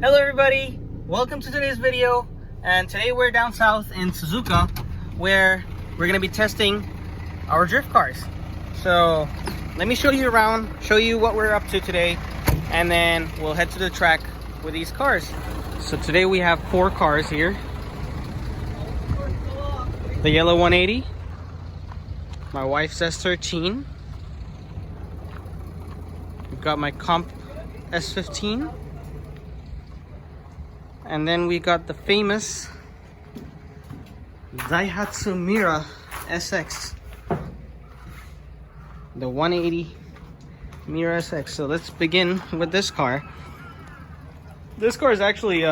Hello everybody, welcome to today's video. And today we're down south in Suzuka where we're going to be testing our drift cars. So let me show you around, show you what we're up to today, and then we'll head to the track with these cars. So today we have 4 cars here. The yellow 180, my wife's S13, we've got my comp S15, and then we got the famous Daihatsu Mira SX, the 180 Mira SX. So let's begin with this car. This car is actually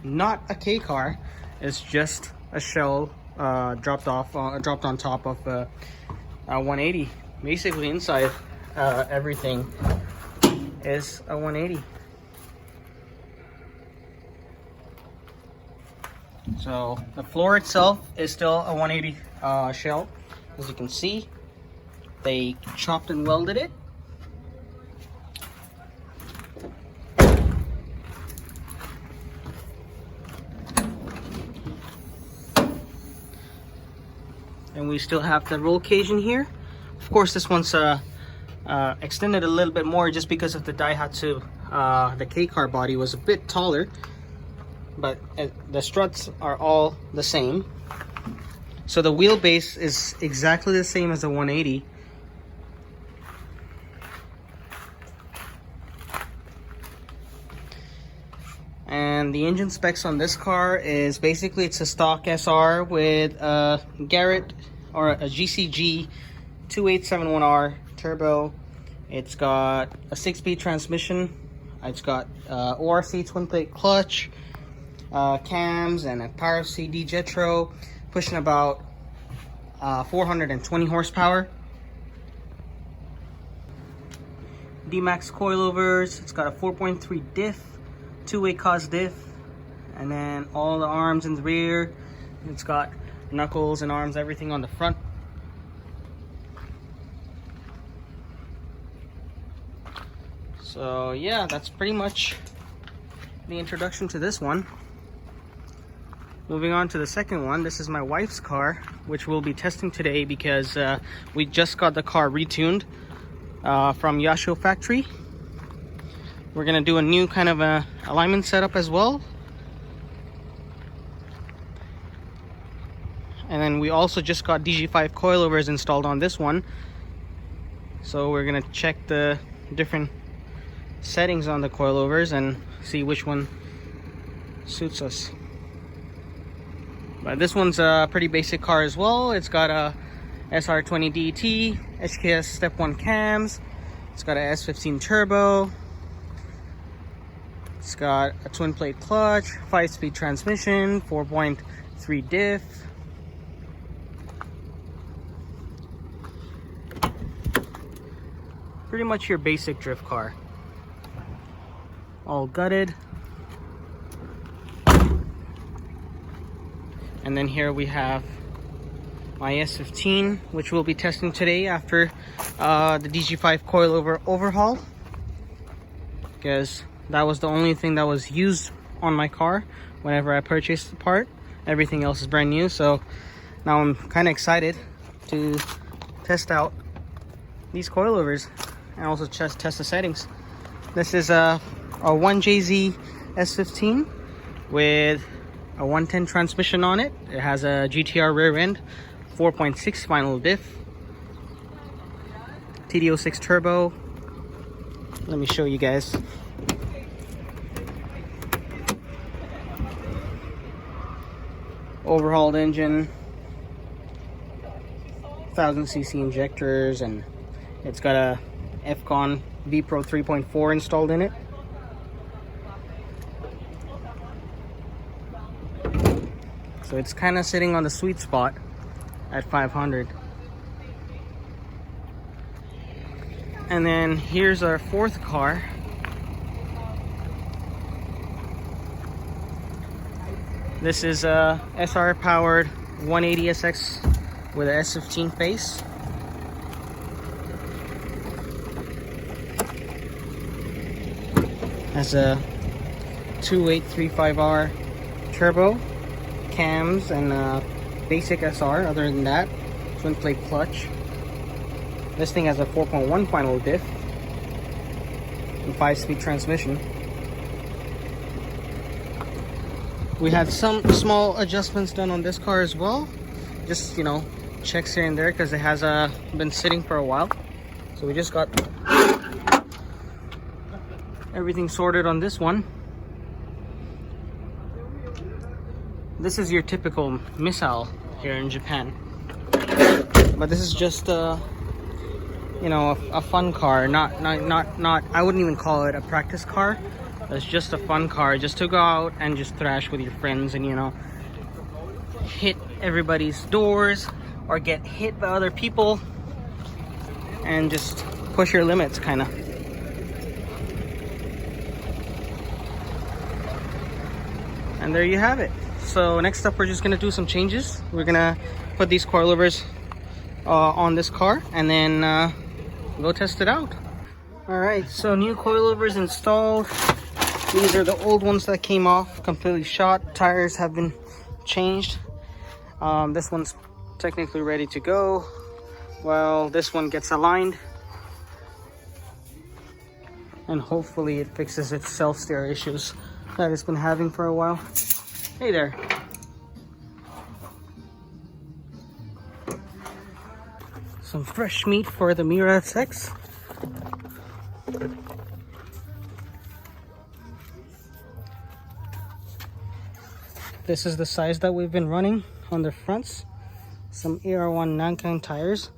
not a K car, it's just a shell dropped on top of a 180. Basically inside everything is a 180. So the floor itself is still a 180 shell. As you can see, they chopped and welded it. And we still have the roll cage in here. Of course, this one's extended a little bit more just because of the Daihatsu. The K car body was a bit taller, but the struts are all the same. So the wheelbase is exactly the same as the 180. And the engine specs on this car is basically it's a stock SR with a Garrett or a GCG 2871R turbo. It's got a 6-speed transmission. It's got ORC twin plate clutch, cams, and a power CD Jetro, pushing about 420 horsepower. D-Max coilovers. It's got a 4.3 diff, 2-way cos diff, and then all the arms in the rear. It's got knuckles and arms, everything on the front. So yeah, that's pretty much the introduction to this one. Moving on to the second one, this is my wife's car, which we'll be testing today because we just got the car retuned from Yasho factory. We're gonna do a new kind of a alignment setup as well. And then we also just got DG5 coilovers installed on this one. So we're gonna check the different settings on the coilovers and see which one suits us. But this one's a pretty basic car as well. It's got a SR20 DT, HKS step 1 cams. It's got a S15 turbo. It's got a twin plate clutch, 5-speed transmission, 4.3 diff. Pretty much your basic drift car. All gutted. And then here we have my S15, which we'll be testing today after the DG5 coilover overhaul, because that was the only thing that was used on my car whenever I purchased the part. Everything else is brand new, so now I'm kind of excited to test out these coilovers and also test the settings. This is a 1JZ S15 with a 110 transmission on it. It has a GTR rear end, 4.6 final diff, TD06 turbo. Let me show you guys. Overhauled engine, 1000cc injectors, and it's got a FCON V-Pro 3.4 installed in it. So it's kind of sitting on the sweet spot at 500. And then here's our fourth car. This is a SR powered 180SX with a S15 face. Has a 2835R turbo cams and basic SR. Other than that, twin plate clutch. This thing has a 4.1 final diff and 5-speed transmission. We had some small adjustments done on this car as well. Just, you know, checks here and there because it has been sitting for a while. So we just got everything sorted on this one. This is your typical missile here in Japan. But this is just you know, a fun car. Not I wouldn't even call it a practice car. It's just a fun car just to go out and just thrash with your friends and, you know, hit everybody's doors or get hit by other people and just push your limits, kind of. And there you have it. So next up, we're just gonna do some changes. We're gonna put these coilovers on this car and then go test it out. All right, so new coilovers installed. These are the old ones that came off, completely shot. Tires have been changed. This one's technically ready to go, while this one gets aligned. And hopefully it fixes its self-steer issues that it's been having for a while. Hey there. Some fresh meat for the Mira SX. This is the size that we've been running on the fronts. Some AR1 Nankan tires,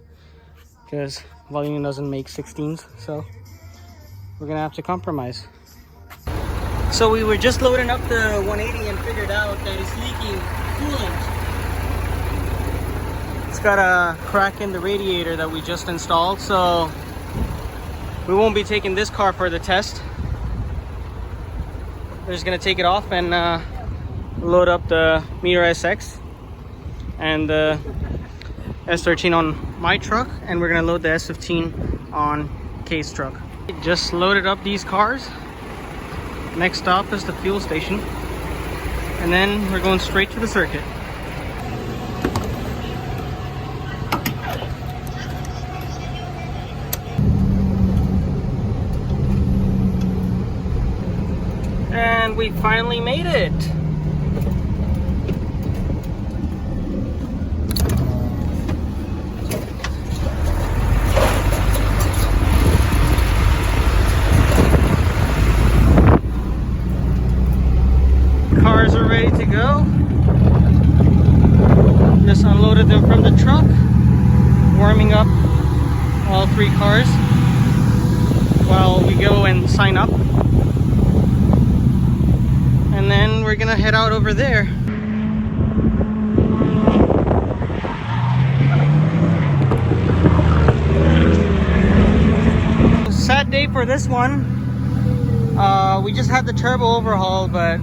because volume doesn't make 16s, so we're gonna have to compromise. So we were just loading up the 180 and figured out that it's leaking coolant. It's got a crack in the radiator that we just installed, so we won't be taking this car for the test. We're just gonna take it off and load up the Mira SX and the S13 on my truck, and we're gonna load the S15 on Kay's truck. Just loaded up these cars. Next stop is the fuel station, and then we're going straight to the circuit. And we finally made it. Cars are ready to go. Just unloaded them from the truck. Warming up all 3 cars while we go and sign up. And then we're gonna head out over there. Sad day for this one. We just had the turbo overhaul, but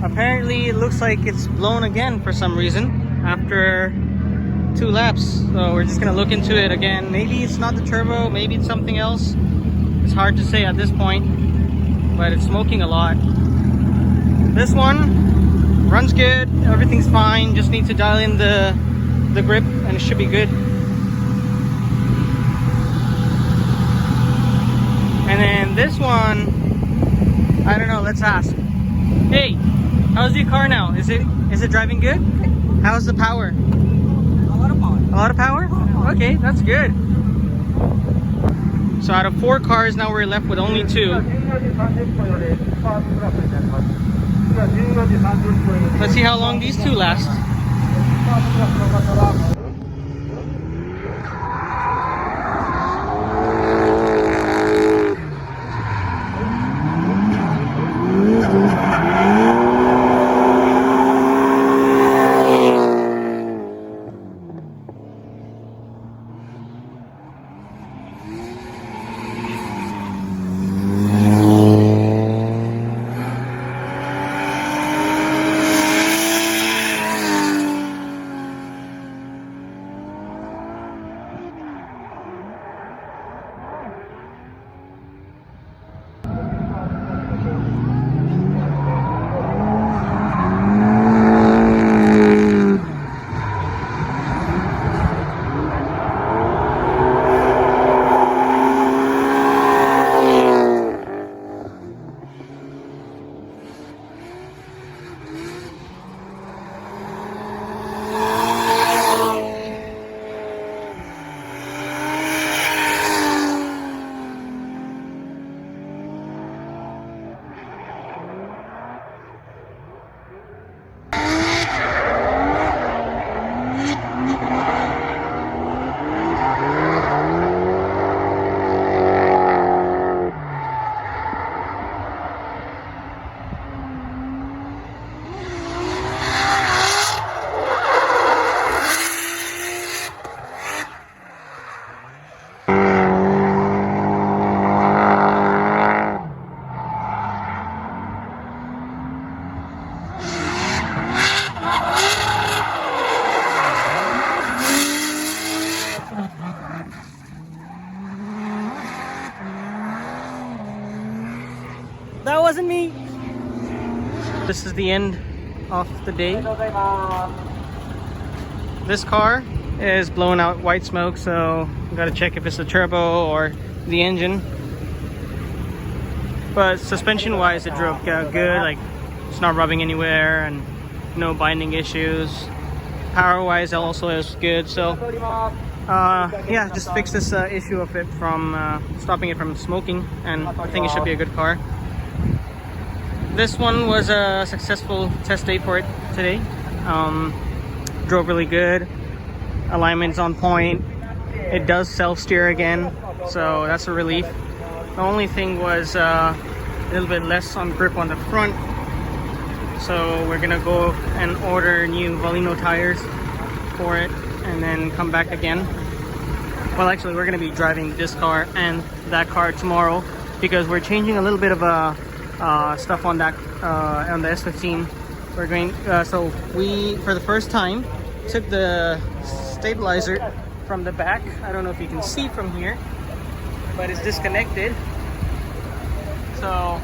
apparently it looks like it's blown again for some reason after 2 laps. So we're just gonna look into it again. Maybe it's not the turbo, maybe it's something else. It's hard to say at this point, but it's smoking a lot. This one runs good, everything's fine. Just need to dial in the grip and it should be good. And then this one, I don't know, let's ask. Hey, how's your car now? Is it driving good? How's the power? A lot of power. A lot of power? Okay, that's good. So out of 4 cars, now we're left with only 2. Let's see how long these 2 last. This is the end of the day. This car is blowing out white smoke, so we gotta check if it's the turbo or the engine. But suspension wise, it drove good. Like, it's not rubbing anywhere and no binding issues. Power wise also is good. So yeah, just fix this issue of it from stopping it from smoking, and I think it should be a good car. This one was a successful test day for it today. Drove really good. Alignment's on point. It does self-steer again, so that's a relief. The only thing was a little bit less on grip on the front, so we're gonna go and order new Valino tires for it and then come back again. Well, actually, we're gonna be driving this car and that car tomorrow because we're changing a little bit of stuff on that on the S15. We're going so we, for the first time, took the stabilizer from the back. I don't know if you can see from here, but it's disconnected. So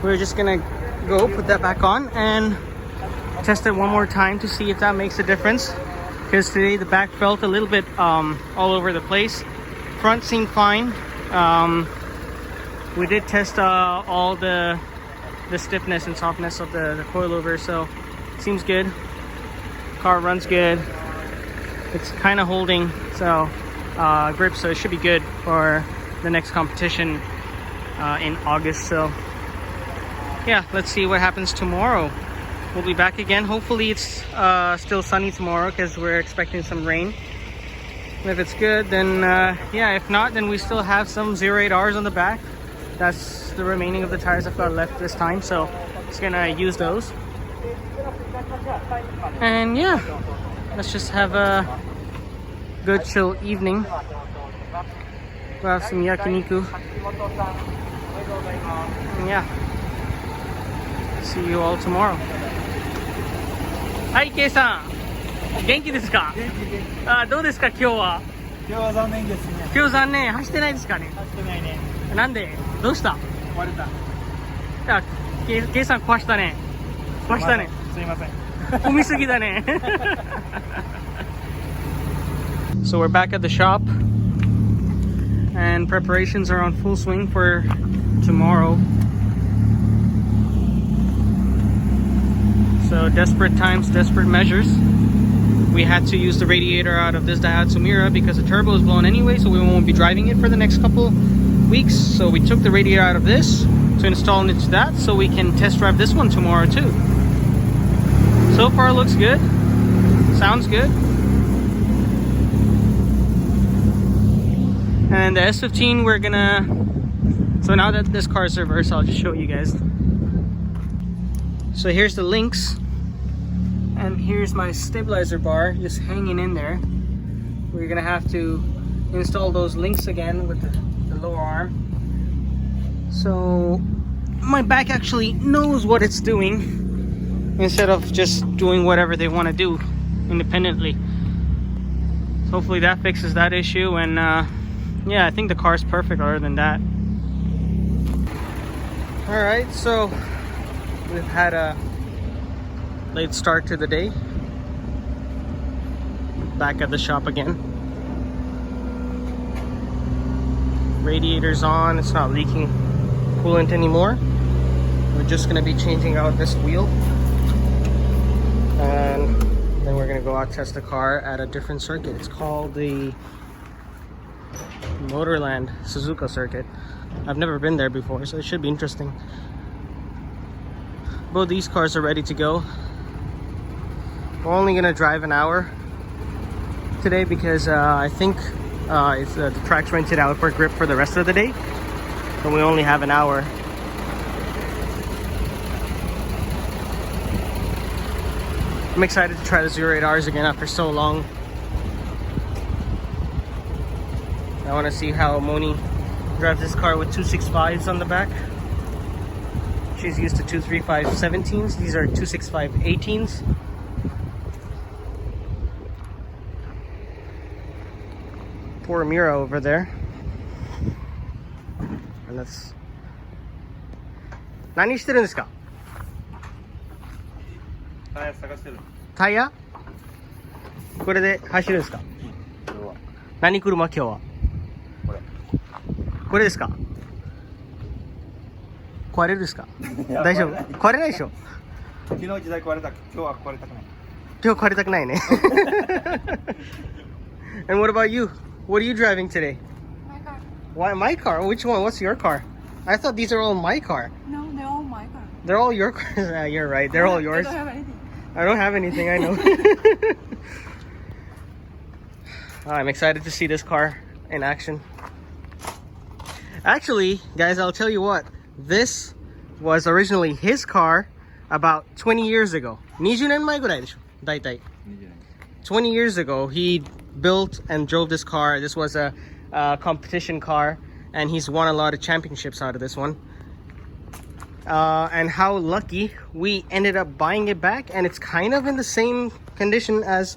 we're just gonna go put that back on and test it one more time to see if that makes a difference, because today the back felt a little bit all over the place. Front seemed fine. We did test all the stiffness and softness of the coilover, so it seems good. Car runs good. It's kind of holding, so grip, so it should be good for the next competition in August. So yeah, let's see what happens tomorrow. We'll be back again. Hopefully it's still sunny tomorrow because we're expecting some rain. And if it's good, then yeah. If not, then we still have some 08Rs on the back. That's the remaining of the tires I've got left this time, so just gonna use those. And yeah, let's just have a good chill evening. We'll have some yakiniku. And yeah, see you all tomorrow. Hi, Keiさん。元気ですか？どうですか今日は？今日は残念ですね。今日残念。走ってないですかね？走ってないね。なんで？どうした？割れた。ケイさん壊したね。壊したね。すいません。混みすぎだね。So we're back at the shop and preparations are on full swing for tomorrow. So desperate times, desperate measures. We had to use the radiator out of this Daihatsu Miura because the turbo is blown anyway, so we won't be driving it for the next couple weeks. So we took the radiator out of this to install into that so we can test drive this one tomorrow too. So far looks good. Sounds good. And the S15 we're gonna, so now that this car is reversed, I'll just show you guys. So here's the links, and here's my stabilizer bar just hanging in there. We're gonna have to install those links again with the lower arm. So my back actually knows what it's doing instead of just doing whatever they want to do independently. So hopefully that fixes that issue, and yeah, I think the car's perfect other than that. Alright, so we've had a late start to the day. Back at the shop again. Radiator's on, it's not leaking coolant anymore. We're just gonna be changing out this wheel, and then we're gonna go out test the car at a different circuit. It's called the Motorland Suzuka circuit. I've never been there before, so it should be interesting. Both these cars are ready to go. We're only gonna drive an hour today because I think it's the track's rented out for grip for the rest of the day, but we only have an hour. I'm excited to try the 08Rs again after so long. I want to see how Moni drives this car with 265s on the back. She's used to 235 17s. These are 265 18s. Poor Mira over there. And that's... 何してるんですか?タイヤ探してる。タイヤこれで走るんですか？今日は何車今日は？これ。これですか？壊れるですか？大丈夫？壊れないでしょ？昨日時代壊れた。今日は壊れたくない。今日壊れたくないね。And what about you? What are you driving today? My car. Why my car? Which one? What's your car? I thought these are all my car. No, they're all my car. They're all your cars. Yeah, you're right. They're all yours. I don't have anything. I don't have anything, I know. I'm excited to see this car in action. Actually, guys, I'll tell you what. This was originally his car about 20 years ago. 20年前ぐらいでしょ、大体。20 years ago, he built and drove this car. This was a competition car, and he's won a lot of championships out of this one. And how lucky we ended up buying it back, and it's kind of in the same condition as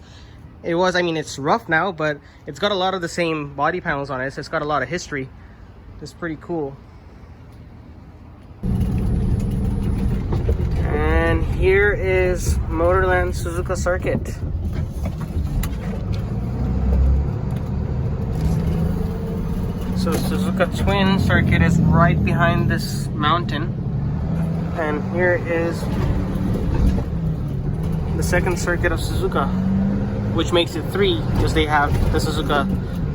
it was. I mean, it's rough now, but it's got a lot of the same body panels on it, so it's got a lot of history. It's pretty cool. And here is Motorland Suzuka Circuit. So Suzuka Twin Circuit is right behind this mountain. And here is the second circuit of Suzuka, which makes it 3 because they have the Suzuka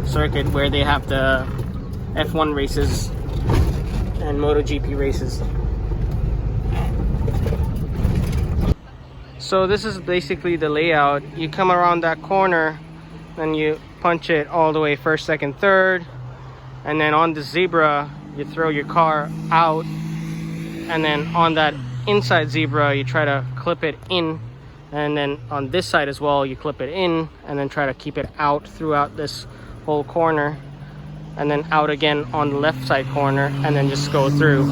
circuit where they have the F1 races and MotoGP races. So this is basically the layout. You come around that corner, then you punch it all the way first, second, third, and then on the zebra you throw your car out, and then on that inside zebra you try to clip it in, and then on this side as well you clip it in and then try to keep it out throughout this whole corner, and then out again on the left side corner, and then just go through.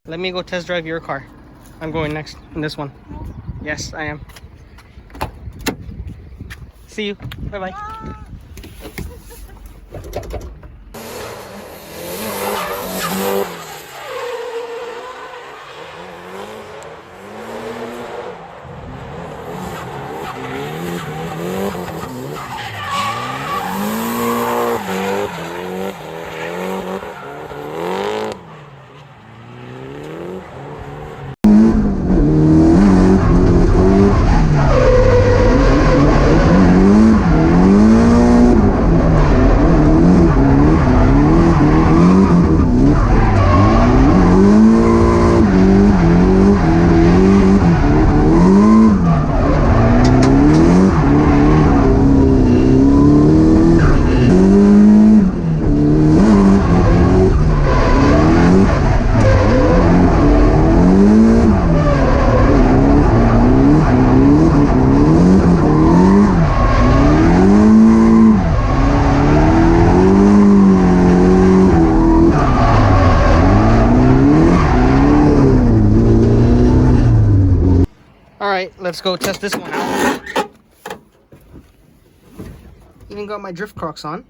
Let me go test drive your car. I'm going next in this one. Yes, I am. See you. Bye-bye. let's go test this one out. Even got my drift Crocs on.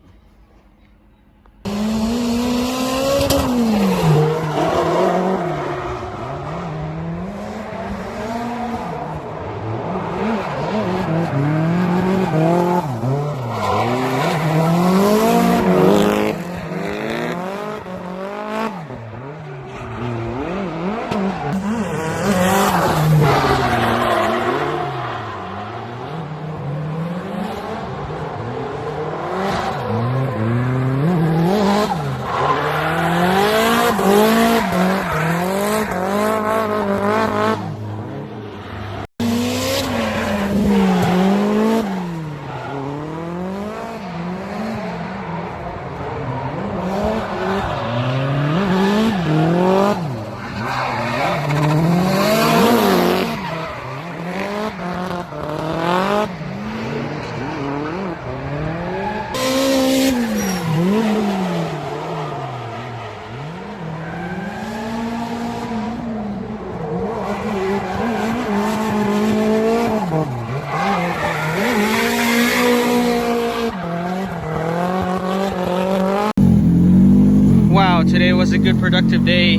Wow, today was a good productive day.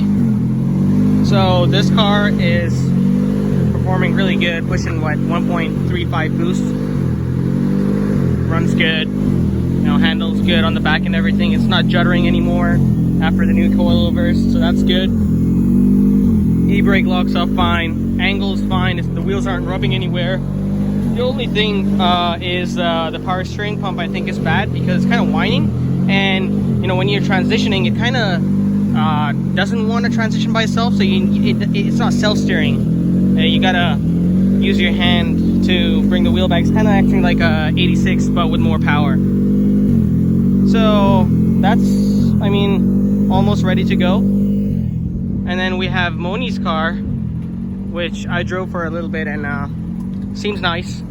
So this car is performing really good, pushing what, 1.35 boost. Runs good, you know, handles good on the back and everything. It's not juddering anymore after the new coilovers, so that's good. E-brake locks up fine, angle's fine, the wheels aren't rubbing anywhere. The only thing is the power steering pump I think is bad because it's kind of whining, and you know, when you're transitioning it kind of doesn't want to transition by itself, so it's not self-steering. You gotta use your hand to bring the wheel back. It's kind of acting like a 86 but with more power. So that's, I mean, almost ready to go. And then we have Moni's car, which I drove for a little bit and seems nice.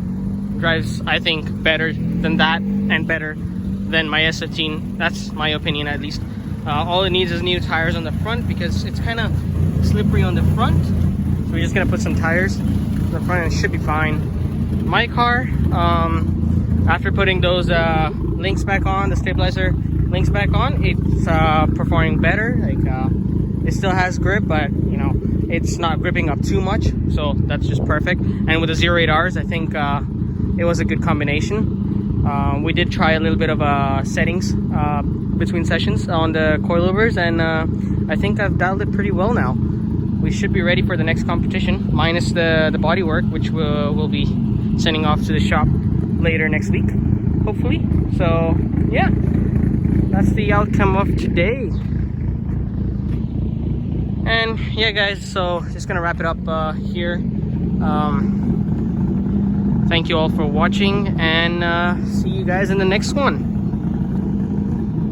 Drives, I think, better than that and better than my S15. That's my opinion, at least. All it needs is new tires on the front because it's kind of slippery on the front. So we're just gonna put some tires on the front and it should be fine. My car, after putting those links back on, the stabilizer links back on, it's performing better. Like it still has grip, but you know, it's not gripping up too much, so that's just perfect. And with the 08Rs, I think it was a good combination. We did try a little bit of settings between sessions on the coilovers, and I think I've dialed it pretty well now. We should be ready for the next competition, minus the body work, which we'll be sending off to the shop later next week, hopefully. So yeah, that's the outcome of today. And yeah guys, so just gonna wrap it up here. Thank you all for watching, and see you guys in the next one.